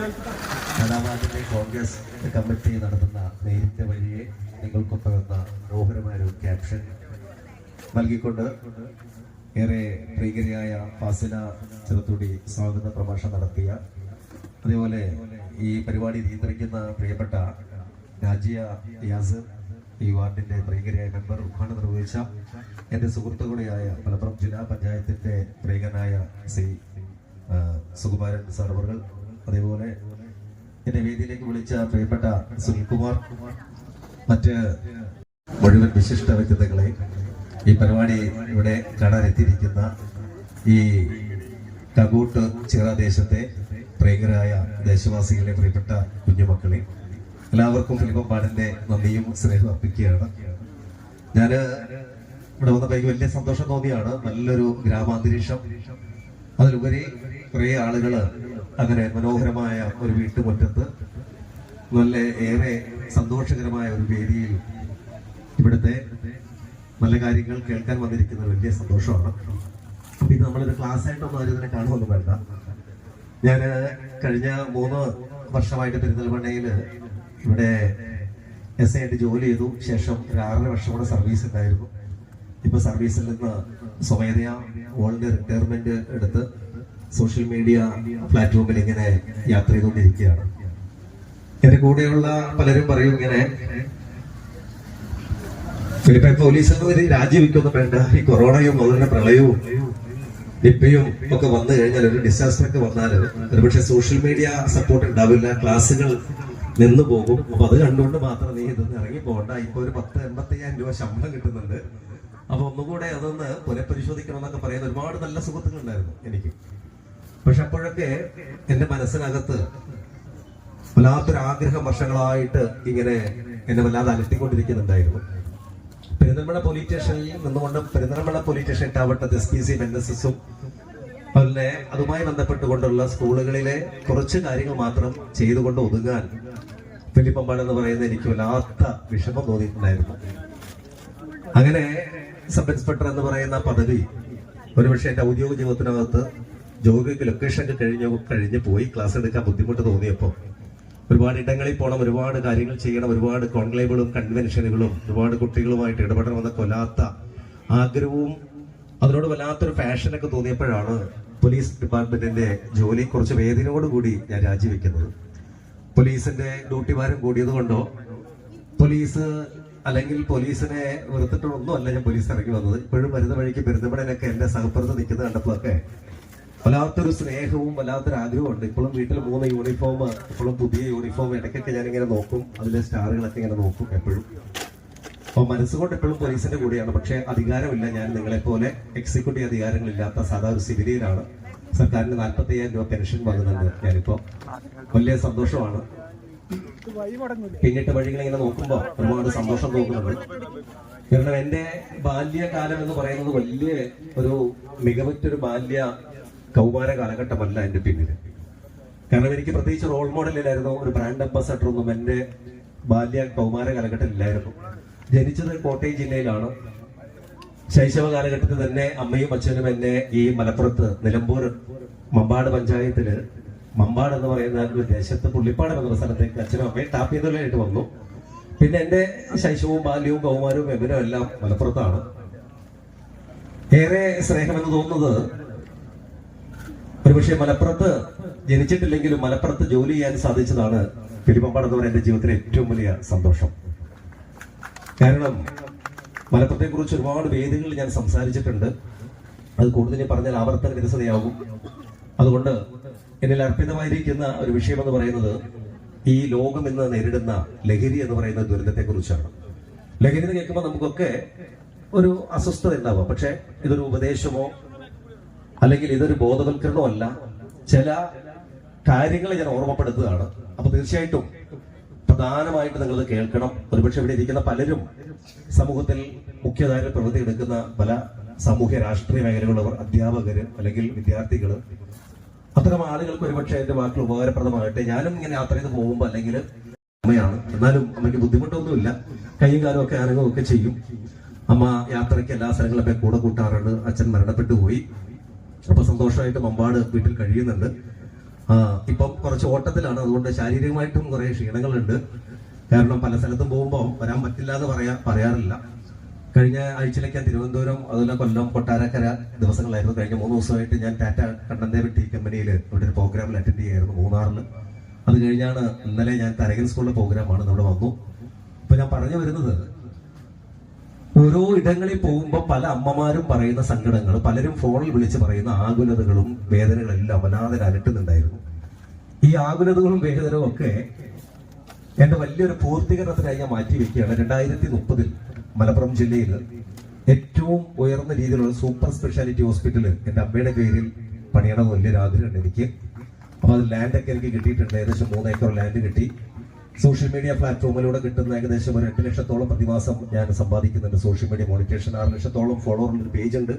നാലാവാർഡിലെ Congress committee നടത്തുന്ന നേരിന്റെ വഴിയെ നിങ്ങൾക്കൊപ്പം എന്ന മനോഹരമായ ഒരു ക്യാപ്ഷൻ നൽകിക്കൊണ്ട് ഏറെ പ്രിയകരിയായ ഫാസില ചെറുത്തുടി സ്വാഗത പ്രഭാഷണം നടത്തിയ, അതേപോലെ ഈ പരിപാടി നിയന്ത്രിക്കുന്ന പ്രിയപ്പെട്ട രാജിയ യാസർ, ഈ വാർഡിന്റെ പ്രിയകരിയായ മെമ്പർ ഉദ്ഘാടനം നിർവഹിച്ച എന്റെ സുഹൃത്തുക്കൂടെയായ മലപ്പുറം ജില്ലാ പഞ്ചായത്തിന്റെ പ്രിയകനായ ശ്രീ സുകുമാരൻ സാർവറുകൾ, അതേപോലെ എന്റെ വേദിയിലേക്ക് വിളിച്ച പ്രിയപ്പെട്ട സുനിൽകുമാർ, മറ്റ് മുഴുവൻ വിശിഷ്ട വ്യക്തിത്വങ്ങളെ, ഈ പരിപാടി ഇവിടെ കാണാനെത്തിയിരിക്കുന്ന ഈ കകൂട്ട് ചിറദേശത്തെ പ്രിയങ്കരായ ദേശവാസികളെ, പ്രിയപ്പെട്ട കുഞ്ഞുമക്കളെ, എല്ലാവർക്കും ഫിലിപ്പമ്പാടിന്റെ നന്ദിയും സ്നേഹം അർപ്പിക്കുകയാണ്. ഞാന് ഇവിടെ വന്നപ്പോൾ എനിക്ക് വലിയ സന്തോഷം തോന്നിയാണ്. നല്ലൊരു ഗ്രാമാന്തരീക്ഷം, അതിലുപരി കുറെ ആളുകള് അങ്ങനെ മനോഹരമായ ഒരു വീട്ടുമുറ്റത്ത് നല്ല ഏറെ സന്തോഷകരമായ ഒരു വേദിയിൽ ഇവിടുത്തെ നല്ല കാര്യങ്ങൾ കേൾക്കാൻ വന്നിരിക്കുന്ന വലിയ സന്തോഷമാണ്. അപ്പൊ ഇത് നമ്മളൊരു ക്ലാസ് ആയിട്ടൊന്നും ആരും ഇതിനെ കാണുമൊന്നും വേണ്ട. ഞാൻ കഴിഞ്ഞ 3 വർഷമായിട്ട് പെരിന്തൽമണ്ണയിൽ ഇവിടെ SI ആയിട്ട് ജോലി ചെയ്തു. ശേഷം ഒരു 6.5 വർഷം കൂടെ സർവീസ് ഉണ്ടായിരുന്നു. ഇപ്പൊ സർവീസിൽ നിന്ന് സ്വമേധയാ ഓൾഡ് റിട്ടയർമെന്റ് എടുത്ത് സോഷ്യൽ മീഡിയ പ്ലാറ്റ്ഫോമിൽ ഇങ്ങനെ യാത്ര ചെയ്തുകൊണ്ടിരിക്കുകയാണ്. എന്റെ കൂടെയുള്ള പലരും പറയും ഇങ്ങനെ, ഫിലിപ്പൈൻ പോലീസിൽ രാജിവെക്കൊന്നും വേണ്ട, ഈ കൊറോണയും അതുപോലെ പ്രളയവും നിപ്പയും ഒക്കെ വന്നു കഴിഞ്ഞാൽ, ഒരു ഡിസാസ്റ്റർ ഒക്കെ വന്നാൽ ഒരുപക്ഷെ സോഷ്യൽ മീഡിയ സപ്പോർട്ട് ഉണ്ടാവില്ല, ക്ലാസ്സുകൾ നിന്നു പോകും. അപ്പൊ അത് കണ്ടുകൊണ്ട് മാത്രം നീ ഇതൊന്ന് ഇറങ്ങി പോകണ്ട. ഇപ്പൊ ഒരു 10-85,000 രൂപ ശമ്പളം കിട്ടുന്നുണ്ട്. അപ്പൊ ഒന്നുകൂടെ അതൊന്ന് പുനഃപരിശോധിക്കണം എന്നൊക്കെ പറയുന്ന ഒരുപാട് നല്ല സുഹൃത്തുക്കൾ ഉണ്ടായിരുന്നു എനിക്ക്. പക്ഷെ അപ്പോഴൊക്കെ എന്റെ മനസ്സിനകത്ത് വല്ലാത്തൊരു ആഗ്രഹം വർഷങ്ങളായിട്ട് ഇങ്ങനെ എന്നെ വല്ലാതെ അലട്ടിക്കൊണ്ടിരിക്കുന്നുണ്ടായിരുന്നു. പെരിന്തൽമണ്ണ പോലീസ് സ്റ്റേഷനിൽ നിന്നുകൊണ്ട് പെരിന്തൽമണ്ണ പോലീസ് സ്റ്റേഷൻ ആവട്ടെ SPC NSSഉം അതുപോലെ അതുമായി ബന്ധപ്പെട്ടുകൊണ്ടുള്ള സ്കൂളുകളിലെ കുറച്ച് കാര്യങ്ങൾ മാത്രം ചെയ്തുകൊണ്ട് ഒതുങ്ങാൻ ഫിലിപ്പമ്പാട് എന്ന് പറയുന്ന എനിക്ക് വല്ലാത്ത വിഷമം തോന്നിയിട്ടുണ്ടായിരുന്നു. അങ്ങനെ സബ് ഇൻസ്പെക്ടർ എന്ന് പറയുന്ന പദവി ഒരുപക്ഷെ എന്റെ ഔദ്യോഗിക ജീവിതത്തിനകത്ത് ജോലിക്ക് ലൊക്കേഷൻ കഴിഞ്ഞ് പോയി ക്ലാസ് എടുക്കാൻ ബുദ്ധിമുട്ട് തോന്നിയപ്പോൾ ഒരുപാട് ഇടങ്ങളിൽ പോകണം, ഒരുപാട് കാര്യങ്ങൾ ചെയ്യണം, ഒരുപാട് കോൺക്ലേവുകളും കൺവെൻഷനുകളും ഒരുപാട് കുട്ടികളുമായിട്ട് ഇടപെടണമെന്നൊക്കെ വല്ലാത്ത ആഗ്രഹവും അതിനോട് വല്ലാത്തൊരു ഫാഷനൊക്കെ തോന്നിയപ്പോഴാണ് പോലീസ് ഡിപ്പാർട്ട്മെന്റിന്റെ ജോലി കുറച്ച് വേദനയോടുകൂടി ഞാൻ രാജിവെക്കുന്നത്. പോലീസിന്റെ ഡ്യൂട്ടി ഭാരം കൂടിയത് കൊണ്ടോ പോലീസ് അല്ലെങ്കിൽ പോലീസിനെ വെറുത്തിട്ടൊന്നും അല്ല ഞാൻ പോലീസ് ഇറങ്ങി വന്നത്. ഇപ്പോഴും വരുന്ന വഴിക്ക് പെരുന്തൽമണ്ണയിലൊക്കെ എന്റെ സഹപ്രവർത്തകർ നിൽക്കുന്നത് കണ്ടപ്പോഴൊക്കെ വല്ലാത്തൊരു സ്നേഹവും വല്ലാത്തൊരു ആഗ്രഹവും ഉണ്ട്. ഇപ്പോഴും വീട്ടിൽ 3 യൂണിഫോം, ഇപ്പോഴും പുതിയ യൂണിഫോം ഇടയ്ക്കൊക്കെ ഞാനിങ്ങനെ നോക്കും, അതിലെ സ്റ്റാറുകളൊക്കെ ഇങ്ങനെ നോക്കും എപ്പോഴും. അപ്പൊ മനസ്സുകൊണ്ട് എപ്പോഴും പോലീസിന്റെ കൂടെയാണ്. പക്ഷെ അധികാരമില്ല. ഞാൻ നിങ്ങളെ പോലെ എക്സിക്യൂട്ടീവ് അധികാരങ്ങളില്ലാത്ത സാധാ ഒരു സിവിലിയനാണ്. സർക്കാരിന് 45,000 രൂപ പെൻഷൻ വാങ്ങുന്നുണ്ട്. ഞാനിപ്പോ വലിയ സന്തോഷമാണ്. പിന്നിട്ട് വഴികൾ ഇങ്ങനെ നോക്കുമ്പോ ഒരുപാട് സന്തോഷം തോന്നുന്നുണ്ട്. കാരണം എന്റെ ബാല്യകാലം എന്ന് പറയുന്നത് വലിയ ഒരു മികവുറ്റൊരു കൗമാര കാലഘട്ടമല്ല എന്റെ പിന്നില്. കാരണം എനിക്ക് പ്രത്യേകിച്ച് റോൾ മോഡലില്ലായിരുന്നു, ഒരു ബ്രാൻഡ് അംബാസഡർ ഒന്നും എന്റെ കൗമാര കാലഘട്ടത്തിലില്ലായിരുന്നു. ജനിച്ചത് കോട്ടയം ജില്ലയിലാണ്. ശൈശവ കാലഘട്ടത്തിൽ തന്നെ അമ്മയും അച്ഛനും എന്നെ ഈ മലപ്പുറത്ത് നിലമ്പൂർ മമ്പാട് പഞ്ചായത്തില്, മമ്പാട് എന്ന് പറയുന്ന ഒരു ദേശത്ത് പുള്ളിപ്പാട് എന്ന സ്ഥലത്തേക്ക് അച്ഛനും അമ്മയും താപ്യതൊഴിലായിട്ട് വന്നു. പിന്നെ എന്റെ ശൈശവവും ബാല്യവും കൗമാരവും എവരും എല്ലാം മലപ്പുറത്താണ്. ഏറെ സ്നേഹമെന്ന് തോന്നുന്നത് ഒരുപക്ഷെ മലപ്പുറത്ത് ജനിച്ചിട്ടില്ലെങ്കിലും മലപ്പുറത്ത് ജോലി ചെയ്യാൻ സാധിച്ചതാണ് ഫിലിപ്പമ്പാട് എന്ന് പറയുന്ന എന്റെ ജീവിതത്തിലെ ഏറ്റവും വലിയ സന്തോഷം. കാരണം മലപ്പുറത്തെ കുറിച്ച് ഒരുപാട് വേദികളിൽ ഞാൻ സംസാരിച്ചിട്ടുണ്ട്. അത് കൂടുതൽ പറഞ്ഞാൽ ആവർത്തന വിരസതയാകും. അതുകൊണ്ട് എന്നിൽ അർപ്പിതമായിരിക്കുന്ന ഒരു വിഷയം എന്ന് പറയുന്നത് ഈ ലോകം ഇന്ന് നേരിടുന്ന ലഹരി എന്ന് പറയുന്ന ദുരന്തത്തെ കുറിച്ചാണ്. ലഹരി എന്ന് കേൾക്കുമ്പോൾ നമുക്കൊക്കെ ഒരു അസ്വസ്ഥത ഉണ്ടാവാം. പക്ഷെ ഇതൊരു ഉപദേശമോ അല്ലെങ്കിൽ ഇതൊരു ബോധവൽക്കരണമോ അല്ല, ചില കാര്യങ്ങൾ ഞാൻ ഓർമ്മപ്പെടുത്തുകയാണ്. അപ്പൊ തീർച്ചയായിട്ടും പ്രധാനമായിട്ട് നിങ്ങളത് കേൾക്കണം. ഒരുപക്ഷെ ഇവിടെ ഇരിക്കുന്ന പലരും സമൂഹത്തിൽ മുഖ്യധാരയിൽ പ്രവൃത്തി എടുക്കുന്ന പല സാമൂഹ്യ രാഷ്ട്രീയ മേഖലകളുള്ളവർ, അധ്യാപകര് അല്ലെങ്കിൽ വിദ്യാർത്ഥികള്, അത്തരം ആളുകൾക്ക് ഒരുപക്ഷെ എന്റെ വാക്കുകൾ ഉപകാരപ്രദമാകട്ടെ. ഞാനും ഇങ്ങനെ യാത്ര ചെയ്ത് പോകുമ്പോ അല്ലെങ്കിൽ അമ്മയാണ്, എന്നാലും അമ്മയ്ക്ക് ബുദ്ധിമുട്ടൊന്നുമില്ല, കൈയും കാലും ഒക്കെ അനങ്ങുമൊക്കെ ചെയ്യും. അമ്മ യാത്രയ്ക്ക് എല്ലാ സ്ഥലങ്ങളൊക്കെ കൂടെ കൂട്ടാറുണ്ട്. അച്ഛൻ മരണപ്പെട്ടു പോയി. അപ്പൊ സന്തോഷമായിട്ട് മമ്പാട് വീട്ടിൽ കഴിയുന്നുണ്ട്. ഇപ്പം കുറച്ച് ഓട്ടത്തിലാണ്, അതുകൊണ്ട് ശാരീരികമായിട്ടും കുറെ ക്ഷീണങ്ങളുണ്ട്. കാരണം പല സ്ഥലത്തും പോകുമ്പോൾ വരാൻ പറ്റില്ല എന്ന് പറയാറില്ല. കഴിഞ്ഞ ആഴ്ചയിലേക്ക് തിരുവനന്തപുരം, അതുപോലെ കൊല്ലം, കൊട്ടാരക്കര ദിവസങ്ങളായിരുന്നു. കഴിഞ്ഞ 3 ദിവസമായിട്ട് ഞാൻ ടാറ്റ കണ്ണന്തേവൻ ടീ കമ്പനിയിൽ ഇവിടെ ഒരു പ്രോഗ്രാമിൽ അറ്റൻഡ് ചെയ്യായിരുന്നു മൂന്നാറിൽ. അത് കഴിഞ്ഞാണ് ഇന്നലെ ഞാൻ തരകൻ സ്കൂളിലെ പ്രോഗ്രാമാണ് നമ്മുടെ വന്നു. അപ്പൊ ഞാൻ പറഞ്ഞു വരുന്നത്, ഓരോ ഇടങ്ങളിൽ പോകുമ്പോൾ പല അമ്മമാരും പറയുന്ന സങ്കടങ്ങൾ, പലരും ഫോണിൽ വിളിച്ച് പറയുന്ന ആകുലതകളും വേദനകളെല്ലാം വല്ലാതെ അലട്ടുന്നുണ്ടായിരുന്നു. ഈ ആകുലതകളും വേദനകളും ഒക്കെ എന്റെ വലിയൊരു പൂർത്തീകരണത്തിനായി ഞാൻ മാറ്റി വെക്കുകയാണ്. 2030 മലപ്പുറം ജില്ലയിൽ ഏറ്റവും ഉയർന്ന രീതിയിലുള്ള സൂപ്പർ സ്പെഷ്യാലിറ്റി ഹോസ്പിറ്റൽ എന്റെ അമ്മയുടെ പേരിൽ പണിയണമെന്ന് വലിയൊരു ആഗ്രഹമുണ്ട് എനിക്ക്. അപ്പൊ അത് ലാൻഡൊക്കെ എനിക്ക് കിട്ടിയിട്ടുണ്ട്. ഏകദേശം 3 ഏക്കർ ലാൻഡ് കിട്ടി. സോഷ്യൽ മീഡിയ പ്ലാറ്റ്ഫോമിലൂടെ കിട്ടുന്ന ഏകദേശം ഒരു 8 ലക്ഷത്തോളം പ്രതിമാസം ഞാൻ സമ്പാദിക്കുന്നുണ്ട്. സോഷ്യൽ മീഡിയ മോണിറ്റേഷൻ 6 ലക്ഷത്തോളം ഫോളോവറുള്ള ഒരു പേജ് ഉണ്ട്.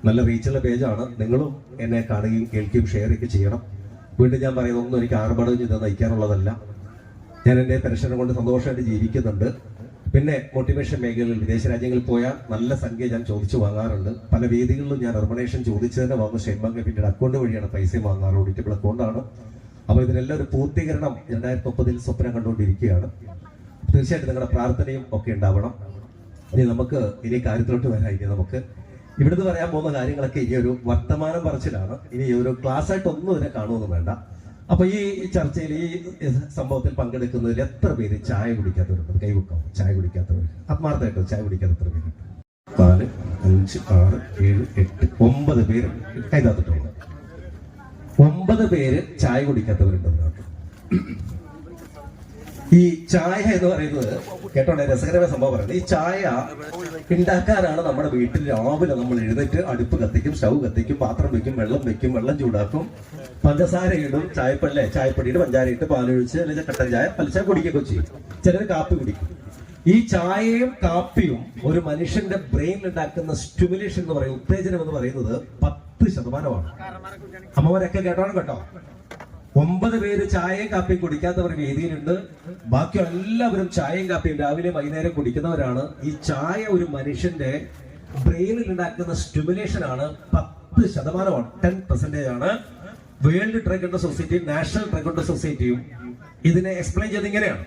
നല്ല റീച്ചുള്ള പേജാണ്. നിങ്ങളും എന്നെ കാണുകയും കേൾക്കുകയും ഷെയർ ഒക്കെ ചെയ്യണം. വീണ്ടും ഞാൻ പറയുന്നതൊന്നും എനിക്ക് ആർഭാടം ഇത് നയിക്കാനുള്ളതല്ല. ഞാൻ എന്റെ പെൻഷൻ കൊണ്ട് സന്തോഷമായിട്ട് ജീവിക്കുന്നുണ്ട്. പിന്നെ മോട്ടിവേഷൻ മേഖലയിൽ വിദേശ രാജ്യങ്ങളിൽ പോയാൽ നല്ല സംഖ്യ ഞാൻ ചോദിച്ചു വാങ്ങാറുണ്ട്. പല വേദികളിലും ഞാൻ റെമുനറേഷൻ ചോദിച്ചതിനെ വാങ്ങുന്ന സ്റ്റേറ്റ് ബാങ്ക് പിന്നീട് അക്കൗണ്ട് വഴിയാണ് പൈസ വാങ്ങാറ്. ഓഡിറ്റബിൾ അക്കൗണ്ടാണ്. അപ്പൊ ഇതിനെല്ലാം ഒരു പൂർത്തീകരണം 2030 സ്വപ്നം കണ്ടുകൊണ്ടിരിക്കുകയാണ്. തീർച്ചയായിട്ടും നിങ്ങളുടെ പ്രാർത്ഥനയും ഒക്കെ ഉണ്ടാവണം. ഇനി കാര്യത്തിലോട്ട് വരാൻ നമുക്ക് ഇവിടുന്ന് പറയാൻ പോകുന്ന കാര്യങ്ങളൊക്കെ ഇനി ഒരു വർത്തമാനം പറച്ചിലാണ്. ഇനി ഒരു ക്ലാസ് ആയിട്ട് ഒന്നും ഇതിനെ കാണുമൊന്നും വേണ്ട. അപ്പൊ ഈ ചർച്ചയിൽ, ഈ സംഭവത്തിൽ പങ്കെടുക്കുന്നതിൽ എത്ര പേര് ചായ കുടിക്കാത്തവരുണ്ട്? കൈവെക്കാം. ചായ കുടിക്കാത്തവർ ആത്മാർത്ഥമായിട്ടോ ചായ കുടിക്കാത്ത എത്ര പേര്? 4, 5, 6, 7, 8, 9 പേര് കൈതാത്തിട്ടുള്ളൂ. 9 പേര് ചായ കുടിക്കാത്തവരുണ്ട്. ഈ ചായ എന്ന് പറയുന്നത് കേട്ടോണ്ടേ രസകരമായ സംഭവം പറയുന്നത്, ഈ ചായ ഉണ്ടാക്കാനാണ് നമ്മുടെ വീട്ടിൽ രാവിലെ നമ്മൾ എഴുന്നേറ്റ് അടുപ്പ് കത്തിക്കും, സ്റ്റൗ കത്തിക്കും, പാത്രം വെക്കും, വെള്ളം ചൂടാക്കും, പഞ്ചസാര ഇടും, ചായപ്പൊടിയിട്ട് പഞ്ചാര ഇട്ട് പാലൊഴിച്ച് അല്ലെങ്കിൽ കട്ടൻ ചായ പലിച്ച കുടിക്കുകയൊക്കെ ചെയ്യും. ചിലർ കാപ്പി കുടിക്കും. ഈ ചായയും കാപ്പിയും ഒരു മനുഷ്യന്റെ ബ്രെയിനിൽ ഉണ്ടാക്കുന്ന സ്റ്റിമുലേഷൻ എന്ന് പറയുന്നത്, ഉത്തേജനം എന്ന് പറയുന്നത് 10%. അമ്മമാരൊക്കെ കേട്ടോണം കേട്ടോ. 9 പേര് ചായയും കാപ്പിയും കുടിക്കാത്തവർ വേദിയിലുണ്ട്. ബാക്കി എല്ലാവരും ചായയും കാപ്പിയും രാവിലെ വൈകുന്നേരം കുടിക്കുന്നവരാണ്. ഈ ചായ ഒരു മനുഷ്യന്റെ ബ്രെയിനിൽ ഉണ്ടാക്കുന്ന സ്റ്റിമുലേഷൻ ആണ് 10%, 10% ആണ്. World drug control society, national drug control സൊസൈറ്റിയും ഇതിനെ എക്സ്പ്ലെയിൻ ചെയ്ത് ഇങ്ങനെയാണ്.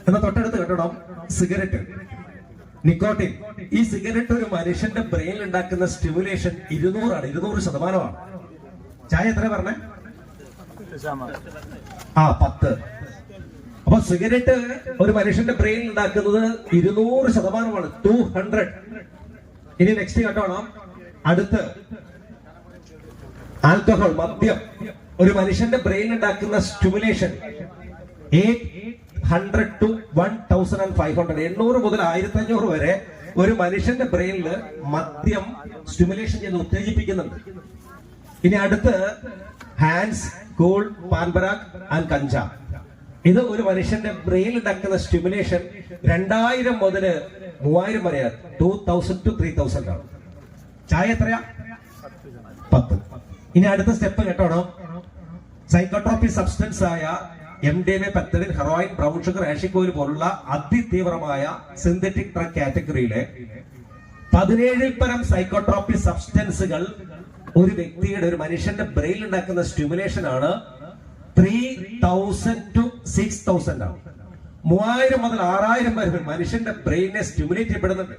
എന്നാൽ തൊട്ടടുത്ത് കേട്ടോ, സിഗരറ്റ്, നിക്കോട്ടിൻ. ഈ സിഗരറ്റ് ഒരു മനുഷ്യന്റെ ബ്രെയിനിൽ ഉണ്ടാക്കുന്ന സ്റ്റിമുലേഷൻ 200%. 200%. ചായ എത്ര പറഞ്ഞേ? 10. അപ്പൊ സിഗരറ്റ് ഒരു മനുഷ്യന്റെ ബ്രെയിനിൽ ഉണ്ടാക്കുന്നത് 200%. 200. ഇനി നെക്സ്റ്റ് കേട്ടോണം. അടുത്ത് ആൽക്കഹോൾ, മദ്യം. ഒരു മനുഷ്യന്റെ ബ്രെയിനിൽ ഉണ്ടാക്കുന്ന സ്റ്റിമുലേഷൻ 800 to 1500. 800 മുതൽ 1500 വരെ ഒരു മനുഷ്യന്റെ ബ്രെയിനിൽ മദ്യം സ്റ്റിമുലേഷൻ ചെയ്ത് ഉത്തേജിപ്പിക്കുന്നുണ്ട്. ഇനി അടുത്ത് ഹാൻഡ്സ്, കൂൾ, പാൻപരാഗ് ആൻഡ് കഞ്ച. ഇത് ഒരു മനുഷ്യന്റെ ബ്രെയിനിൽ ഉണ്ടാക്കുന്ന സ്റ്റിമുലേഷൻ 2000 മുതൽ 3000 വരെ, 2000 to 3000 ആണ്. ചായ എത്രയാ? 10. ഇനി അടുത്ത സ്റ്റെപ്പ് കേട്ടോണോ. സൈക്കോട്രോപിക് സബ്സ്റ്റൻസ് ആയ MDMA, pethidine, heroin, brown sugar, hashish oil പോലുള്ള അതിതീവ്രമായ സിന്തറ്റിക് ഡ്രഗ് കാറ്റഗറിയിലെ 17 പരം സൈക്കോട്രോപിക് സബ്സ്റ്റൻസുകൾ ഒരു വ്യക്തിയുടെ, ഒരു മനുഷ്യന്റെ ബ്രെയിനിൽ ഉണ്ടാക്കുന്ന സ്റ്റിമുലേഷൻ ആണ് 3000 to 6000 ആണ്. 3000 മുതൽ 6000 വരെ മനുഷ്യന്റെ ബ്രെയിനെ സ്റ്റിമുലേറ്റ് ചെയ്യപ്പെടുന്നുണ്ട്.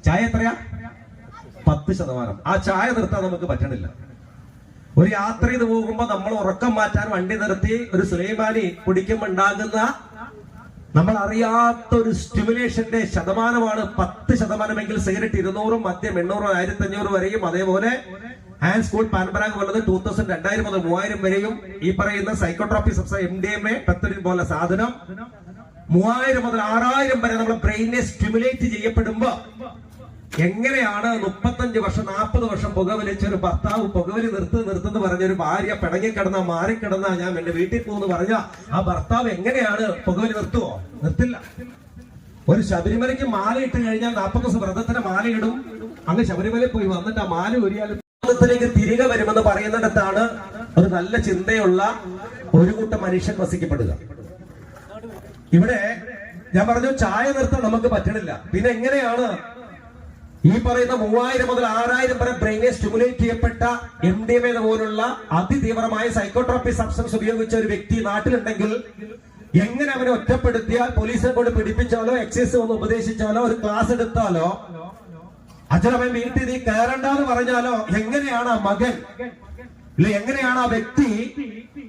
ചായ എത്രയാ? 10%. ആ ചായ നിർത്താൻ നമുക്ക് പറ്റണില്ല. ഒരു യാത്ര ചെയ്ത് പോകുമ്പോ നമ്മൾ ഉറക്കം മാറ്റാൻ വണ്ടി നിർത്തി ഒരു സുലൈമാനി കുടിക്കുമ്പോൾ ഉണ്ടാകുന്ന നമ്മൾ അറിയാത്ത ഒരു സ്റ്റിമുലേഷന്റെ ശതമാനമാണ് 10%. സിഗരറ്റ് 200, മദ്യം 800, 1500 വരെയും, അതേപോലെ ഹാൻഡ് സ്കൂൾ, പാൻപരാഗ് പോലത് 2000, 2000 മുതൽ 3000 വരെയും. ഈ പറയുന്ന സൈക്കോട്രോപിക് സബ്സ്റ്റൻസ് MDMA, പെത്തലിൻ പോലെ സാധനം 3000 മുതൽ 6000 വരെ നമ്മുടെ ബ്രെയിനെ സ്റ്റിമുലേറ്റ് ചെയ്യപ്പെടുമ്പോ എങ്ങനെയാണ് 35 വർഷം 40 വർഷം പുകവലിച്ച ഒരു ഭർത്താവ് പുകവലി നിർത്തുന്ന പറഞ്ഞ ഒരു ഭാര്യ പിണങ്ങിക്കിടന്ന, മാറിക്കിടന്ന, ഞാൻ എന്റെ വീട്ടിൽ പോകുന്നു പറഞ്ഞ ആ ഭർത്താവ് എങ്ങനെയാണ് പുകവലി നിർത്തുവോ? നിർത്തില്ല. ഒരു ശബരിമലയ്ക്ക് മാല ഇട്ട് കഴിഞ്ഞാൽ 40 ദിവസം വ്രതത്തിന് മാലയിടും. അങ്ങ് ശബരിമലയിൽ പോയി വന്നിട്ട് ആ മാല ഒരിയാലും ത്തിലേക്ക് തിരികെ വരുമെന്ന് പറയുന്നിടത്താണ് ഒരു നല്ല ചിന്തയുള്ള ഒരു കൂട്ടം മനുഷ്യൻ വസിക്കപ്പെടുക. ഇവിടെ ഞാൻ പറഞ്ഞു ചായ നിർത്താൻ നമുക്ക് പറ്റണില്ല. പിന്നെ എങ്ങനെയാണ് ഈ പറയുന്ന 3000 മുതൽ 6000 വരെ ബ്രെയിനെ സ്റ്റിമുലേറ്റ് ചെയ്യപ്പെട്ട MDMA പോലുള്ള അതിതീവ്രമായ സൈക്കോട്രോപ്പി സബ്സ്റ്റൻസ് ഉപയോഗിച്ച ഒരു വ്യക്തി നാട്ടിലുണ്ടെങ്കിൽ എങ്ങനെ അവനെ ഒറ്റപ്പെടുത്തിയാൽ പോലീസിനെ കൊണ്ട് പിടിപ്പിച്ചാലോ എക്സൈസ് ഒന്ന് ഉപദേശിച്ചാലോ ഒരു ക്ലാസ് എടുത്താലോ അച്ഛനമ്മ വീട്ടിൽ നീ കയറണ്ടെന്ന് പറഞ്ഞാലോ എങ്ങനെയാണ് ആ മകൻ ഇല്ല എങ്ങനെയാണ് ആ വ്യക്തി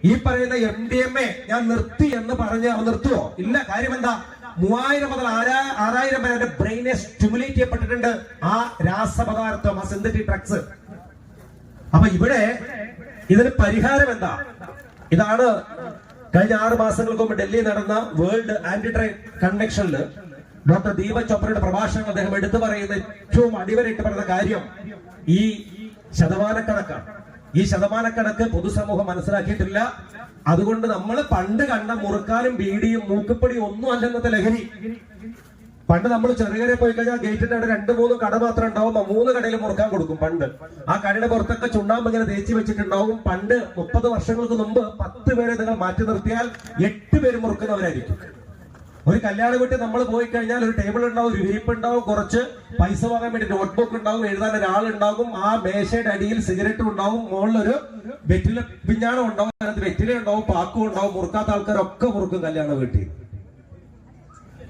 ഈ പറയുന്ന MDMA ഞാൻ നിർത്തി എന്ന് പറഞ്ഞ് അവൻ നിർത്തുവോ? ഇല്ല. കാര്യം എന്താ? 3000 മുതൽ 6000 വരെ ബ്രെയിനെ സ്റ്റിമുലേറ്റ് ചെയ്യപ്പെട്ടിട്ടുണ്ട് ആ രാസപദാർത്ഥം, ആ സിന്തറ്റിക് ഡ്രഗ്സ്. അപ്പൊ ഇവിടെ ഇതിന് പരിഹാരം എന്താ? ഇതാണ് കഴിഞ്ഞ 6 മാസങ്ങൾക്ക് മുമ്പ് ഡൽഹിയിൽ നടന്ന വേൾഡ് ആന്റി ഡ്രഗ് കൺവെൻഷനിൽ ഡോക്ടർ ദീപക് ചോപ്രയുടെ പ്രഭാഷണങ്ങൾ അദ്ദേഹം എടുത്തു പറയുന്ന ഏറ്റവും അടിവരയിട്ട് പറയുന്ന കാര്യം ഈ ശതമാനക്കണക്കാണ്. ഈ ശതമാനക്കണക്ക് പൊതുസമൂഹം മനസ്സിലാക്കിയിട്ടില്ല. അതുകൊണ്ട് നമ്മൾ പണ്ട് കണ്ട മുറുക്കാനും ബീഡിയും മൂക്കുപ്പൊടിയും ഒന്നും അല്ലെന്നത്തെ ലഹരി. പണ്ട് നമ്മൾ ചെറുകരെ പോയി കഴിഞ്ഞാൽ ഗേറ്റിന്റെ അവിടെ 2-3 കട മാത്രം ഉണ്ടാവും. 3 കടയിൽ മുറുക്കാൻ കൊടുക്കും പണ്ട്. ആ കടയുടെ പുറത്തൊക്കെ ചുണ്ണാമ്പ് ഇങ്ങനെ തേച്ച് വെച്ചിട്ടുണ്ടാവും. പണ്ട് 30 വർഷങ്ങൾക്ക് മുമ്പ് 10 പേരെ നിങ്ങൾ മാറ്റി നിർത്തിയാൽ 8 പേര് മുറുക്കുന്നവരായിരിക്കും. ഒരു കല്യാണ വീട്ടിൽ നമ്മൾ പോയി കഴിഞ്ഞാൽ ഒരു ടേബിൾ ഉണ്ടാവും, ഒരു വിരിപ്പ് ഉണ്ടാവും, കുറച്ച് പൈസ വാങ്ങാൻ വേണ്ടി നോട്ട്ബുക്ക് ഉണ്ടാവും, എഴുതാൻ ഒരാളുണ്ടാകും, ആ മേശയുടെ അടിയിൽ സിഗരറ്റും ഉണ്ടാവും, മുകളിലൊരു വെറ്റില പിഞ്ഞാണം ഉണ്ടാവും, അതിനകത്ത് വെറ്റില ഉണ്ടാവും, പാക്കും ഉണ്ടാവും. മുറുക്കാത്ത ആൾക്കാരൊക്കെ മുറുക്കും കല്യാണ വീട്ടിൽ.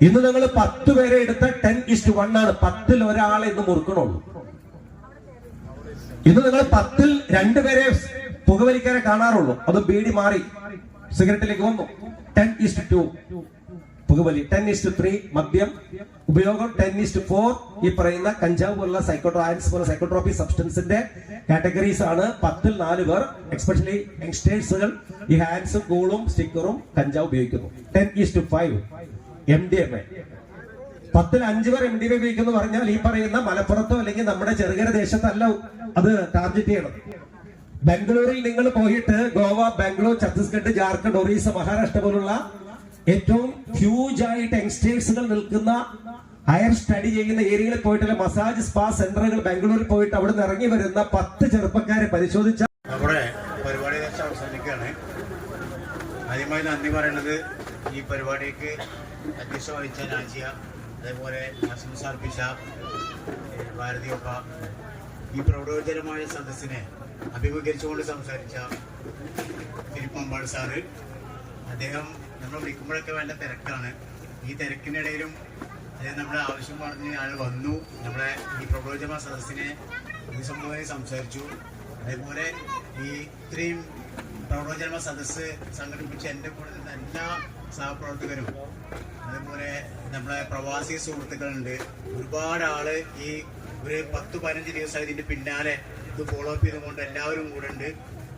ഇന്ന് നിങ്ങൾ 10 പേരെ എടുത്ത 10:1 ആണ്. 10ൽ ഒരാളെ ഇന്ന് മുറുക്കണുള്ളൂ. ഇന്ന് നിങ്ങൾ 10ൽ 2 പേരെ പുകവലിക്കാരെ കാണാറുള്ളൂ. അത് ബീഡി മാറി സിഗരറ്റിലേക്ക് വന്നു. 10:2 പുകവലി, 10:3 മദ്യം ഉപയോഗം, 10:4 ഈ പറയുന്ന കഞ്ചാവ് പോലുള്ള സൈക്കോട്രോപ്പി സബ്സ്റ്റൻസിന്റെ കാറ്റഗറീസ് ആണ്. 10ൽ 4 പേർ എക്സ്പെഷ്യലി യങ്സ്റ്റേഴ്സുകൾ ഈ ഹാൻഡ്സും കൂളും സ്റ്റിക്കറും കഞ്ചാവ് ഉപയോഗിക്കുന്നു. 10:5 MDMA. 10ൽ 5 പേർ MDMA ഉപയോഗിക്കുന്നു പറഞ്ഞാൽ ഈ പറയുന്ന മലപ്പുറത്തോ അല്ലെങ്കിൽ നമ്മുടെ ചെറുകര ദേശത്തല്ല അത് ടാർഗറ്റ് ചെയ്യണം. ബാംഗ്ലൂരിൽ നിങ്ങൾ പോയിട്ട് ഗോവ, ബാംഗ്ലൂർ, ഛത്തീസ്ഗഡ്, ജാർഖണ്ഡ്, ഒറീസ, മഹാരാഷ്ട്ര പോലുള്ള ഏറ്റവും ഹ്യൂജ് ആയിട്ട് യങ്സ്റ്റേഴ്സുകൾ നിൽക്കുന്ന ഹയർ സ്റ്റഡി ചെയ്യുന്ന ഏരിയകളിൽ പോയിട്ടുള്ള മസാജ് സ്പാ സെന്ററുകൾ ബാംഗ്ലൂരിൽ പോയിട്ട് അവിടെ നിന്ന് ഇറങ്ങി വരുന്ന 10 ചെറുപ്പക്കാരെ പരിശോധിച്ചാൽ നമ്മുടെ പരിപാടി അവസാനിക്കുകയാണ്. ആദ്യമായി നന്ദി പറയുന്നത് ഈ പരിപാടിക്ക് അധ്യക്ഷ വഹിച്ച രാജ്യ, അതേപോലെ ആശംസർപ്പിച്ച ഭാരതിയൊപ്പ, ഈ പ്രൗഢോജ്വലമായ സദസ്സിനെ അഭിമുഖീകരിച്ചുകൊണ്ട് സംസാരിച്ച ഫിലിപ്പ് മമ്പാട് സാറ്. അദ്ദേഹം നമ്മൾ വിളിക്കുമ്പോഴൊക്കെ വേണ്ട തിരക്കാണ്. ഈ തിരക്കിനിടയിലും നമ്മുടെ ആവശ്യം പറഞ്ഞ് ആൾ വന്നു, നമ്മളെ ഈ പ്രബോധന സദസ്സിനെ അഭിസംബോധന സംസാരിച്ചു. അതേപോലെ ഈ ഇത്രയും പ്രബോധന സദസ്സ് സംഘടിപ്പിച്ച എൻ്റെ കൂടെ നിന്ന എല്ലാ സഹപ്രവർത്തകരും, അതേപോലെ നമ്മളെ പ്രവാസി സുഹൃത്തുക്കളുണ്ട്. ഒരുപാട് ആള് ഈ ഒരു 10-15 ദിവസമായി ഇതിൻ്റെ പിന്നാലെ ഇത് ഫോളോ അപ്പ് ചെയ്തുകൊണ്ട് എല്ലാവരും കൂടെ ഉണ്ട്.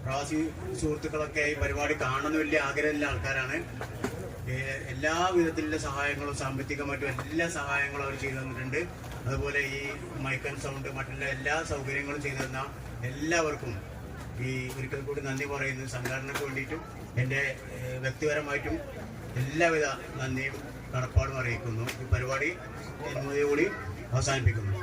പ്രവാസി സുഹൃത്തുക്കളൊക്കെ ഈ പരിപാടി കാണുന്ന വലിയ ആഗ്രഹമുള്ള ആൾക്കാരാണ്. എല്ലാ വിധത്തിലുള്ള സഹായങ്ങളും സാമ്പത്തികമായിട്ടും എല്ലാ സഹായങ്ങളും അവർ ചെയ്തു തന്നിട്ടുണ്ട്. അതുപോലെ ഈ മൈക്ക് ആൻഡ് സൗണ്ട് മറ്റുള്ള എല്ലാ സൗകര്യങ്ങളും ചെയ്തു തന്ന എല്ലാവർക്കും ഈ ഒരിക്കൽ കൂടി നന്ദി പറയുന്നു. സംഘടനയ്ക്ക് വേണ്ടിയിട്ടും എൻ്റെ വ്യക്തിപരമായിട്ടും എല്ലാവിധ നന്ദിയും കടപ്പാടും അറിയിക്കുന്നു. ഈ പരിപാടി കൂടി അവസാനിപ്പിക്കുന്നു.